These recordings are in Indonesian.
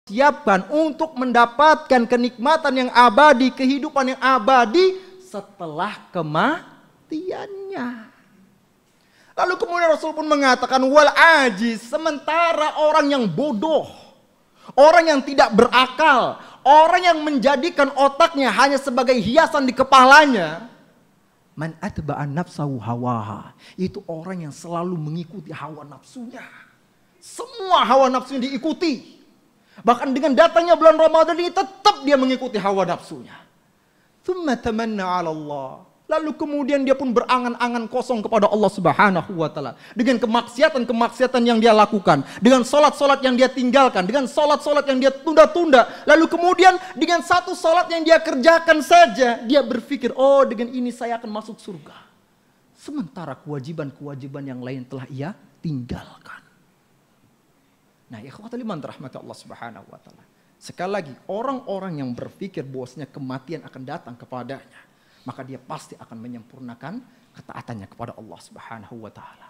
siapkan untuk mendapatkan kenikmatan yang abadi, kehidupan yang abadi setelah kematiannya. Lalu kemudian Rasul pun mengatakan wal ajiz, sementara orang yang bodoh, orang yang tidak berakal, orang yang menjadikan otaknya hanya sebagai hiasan di kepalanya, man atba'an nafsahu hawaha, itu orang yang selalu mengikuti hawa nafsunya. Semua hawa nafsunya diikuti. Bahkan dengan datangnya bulan Ramadan ini tetap dia mengikuti hawa nafsunya. Tsumma tamanna 'ala Allah. Lalu kemudian dia pun berangan-angan kosong kepada Allah Subhanahu wa taala dengan kemaksiatan-kemaksiatan yang dia lakukan, dengan salat-salat yang dia tinggalkan, dengan salat-salat yang dia tunda-tunda. Lalu kemudian dengan satu salat yang dia kerjakan saja, dia berpikir, "Oh, dengan ini saya akan masuk surga." Sementara kewajiban-kewajiban yang lain telah ia tinggalkan. Nah, ikhwatul iman rahmati Allah Subhanahu wa taala. Sekali lagi, orang-orang yang berpikir bahwasanya kematian akan datang kepadanya, maka dia pasti akan menyempurnakan ketaatannya kepada Allah Subhanahu wa taala.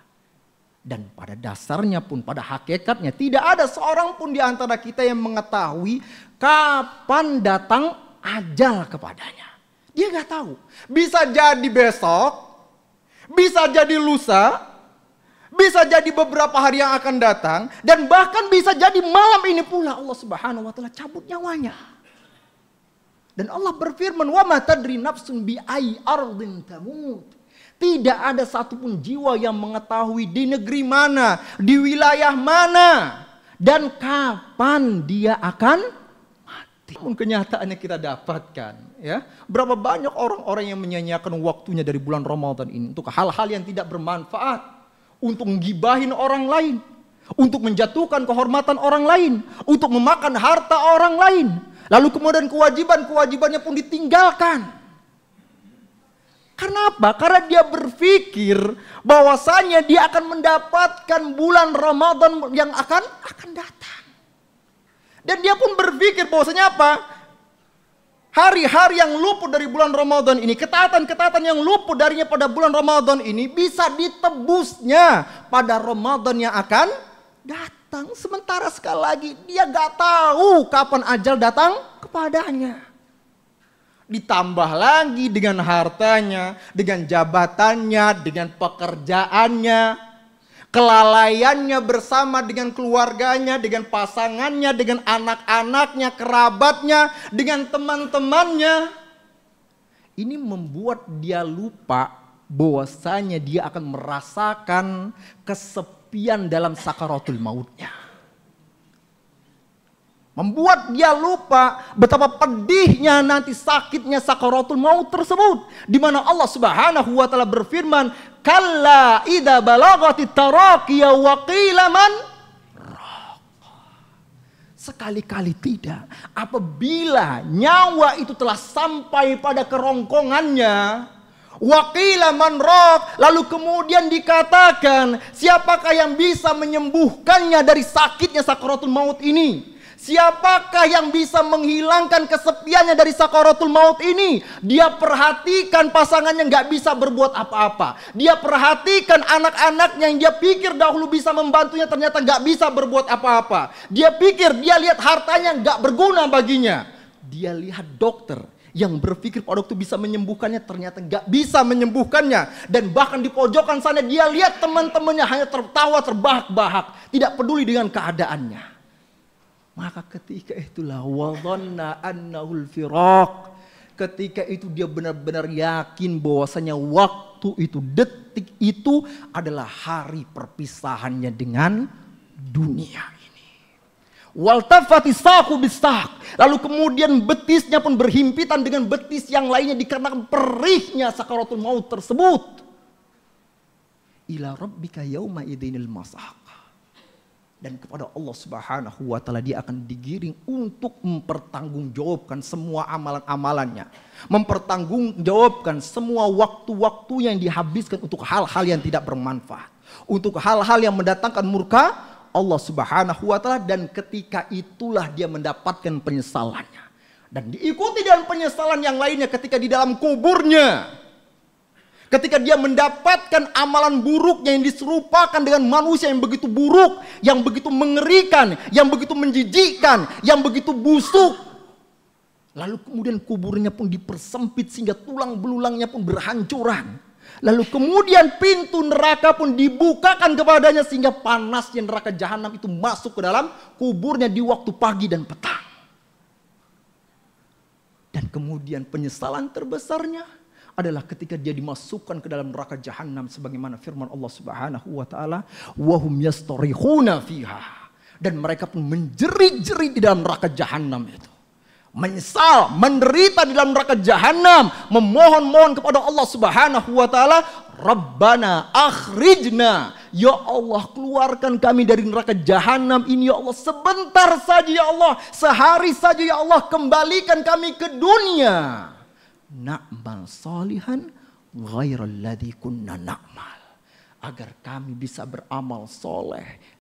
Dan pada dasarnya pun, pada hakikatnya, tidak ada seorang pun di antara kita yang mengetahui kapan datang ajal kepadanya. Dia nggak tahu. Bisa jadi besok, bisa jadi lusa, bisa jadi beberapa hari yang akan datang, dan bahkan bisa jadi malam ini pula Allah Subhanahu wa taala cabut nyawanya. Dan Allah berfirman, "Wa ma tadri nafsun bi ayyi ardin tamut." Tidak ada satupun jiwa yang mengetahui di negeri mana, di wilayah mana, dan kapan dia akan mati. Pun kenyataannya kita dapatkan, ya. Berapa banyak orang-orang yang menyia-nyiakan waktunya dari bulan Ramadan ini untuk hal-hal yang tidak bermanfaat. Untuk menggibahin orang lain, untuk menjatuhkan kehormatan orang lain, untuk memakan harta orang lain. Lalu kemudian kewajiban-kewajibannya pun ditinggalkan. Karena apa? Karena dia berpikir bahwasanya dia akan mendapatkan bulan Ramadan yang akan datang. Dan dia pun berpikir bahwasanya apa? Hari-hari yang luput dari bulan Ramadan ini, ketaatan-ketaatan yang luput darinya pada bulan Ramadan ini bisa ditebusnya pada Ramadan yang akan datang. Sementara sekali lagi dia gak tahu kapan ajal datang kepadanya. Ditambah lagi dengan hartanya, dengan jabatannya, dengan pekerjaannya, kelalaiannya bersama dengan keluarganya, dengan pasangannya, dengan anak-anaknya, kerabatnya, dengan teman-temannya. Ini membuat dia lupa bahwasanya dia akan merasakan kesepian dalam sakaratul mautnya. Membuat dia lupa betapa pedihnya nanti sakitnya sakaratul maut tersebut. Di mana Allah Subhanahu wa taala berfirman, "Kalla idza balagati taraqiya wa qila man raqa." Sekali-kali tidak. Apabila nyawa itu telah sampai pada kerongkongannya, wa qila man raq, lalu kemudian dikatakan, siapakah yang bisa menyembuhkannya dari sakitnya sakaratul maut ini? Siapakah yang bisa menghilangkan kesepiannya dari sakaratul maut ini? Dia perhatikan pasangannya nggak bisa berbuat apa-apa. Dia perhatikan anak-anaknya yang dia pikir dahulu bisa membantunya ternyata nggak bisa berbuat apa-apa. Dia pikir, dia lihat hartanya nggak berguna baginya. Dia lihat dokter yang berpikir pada waktu bisa menyembuhkannya ternyata nggak bisa menyembuhkannya. Dan bahkan di pojokan sana dia lihat teman-temannya hanya tertawa terbahak-bahak, tidak peduli dengan keadaannya. Maka ketika itulah wadhanna annahul firaq. Ketika itu dia benar-benar yakin bahwasanya waktu itu, detik itu adalah hari perpisahannya dengan dunia ini. Waltafati saqu bisaq. Lalu kemudian betisnya pun berhimpitan dengan betis yang lainnya dikarenakan perihnya sakaratul maut tersebut. Ila rabbika yauma idzinil masaq. Dan kepada Allah Subhanahu wa taala dia akan digiring untuk mempertanggungjawabkan semua amalan-amalannya. Mempertanggungjawabkan semua waktu-waktu yang dihabiskan untuk hal-hal yang tidak bermanfaat. Untuk hal-hal yang mendatangkan murka Allah Subhanahu wa taala, dan ketika itulah dia mendapatkan penyesalannya. Dan diikuti dengan penyesalan yang lainnya ketika di dalam kuburnya. Ketika dia mendapatkan amalan buruknya yang diserupakan dengan manusia yang begitu buruk, yang begitu mengerikan, yang begitu menjijikkan, yang begitu busuk. Lalu kemudian kuburnya pun dipersempit sehingga tulang belulangnya pun berhancuran. Lalu kemudian pintu neraka pun dibukakan kepadanya sehingga panasnya neraka jahanam itu masuk ke dalam kuburnya di waktu pagi dan petang. Dan kemudian penyesalan terbesarnya adalah ketika dia dimasukkan ke dalam neraka jahanam sebagaimana firman Allah Subhanahu wa taala, wa hum yastarihuna fiha. Dan mereka pun menjerit-jerit di dalam neraka jahanam itu. Menyesal, menderita di dalam neraka jahanam, memohon-mohon kepada Allah Subhanahu wa taala, Rabbana akhrijna, ya Allah keluarkan kami dari neraka jahanam ini ya Allah, sebentar saja ya Allah, sehari saja ya Allah, kembalikan kami ke dunia. Na'mal salihan ghairal ladzi kunna na'mal, agar kami bisa beramal soleh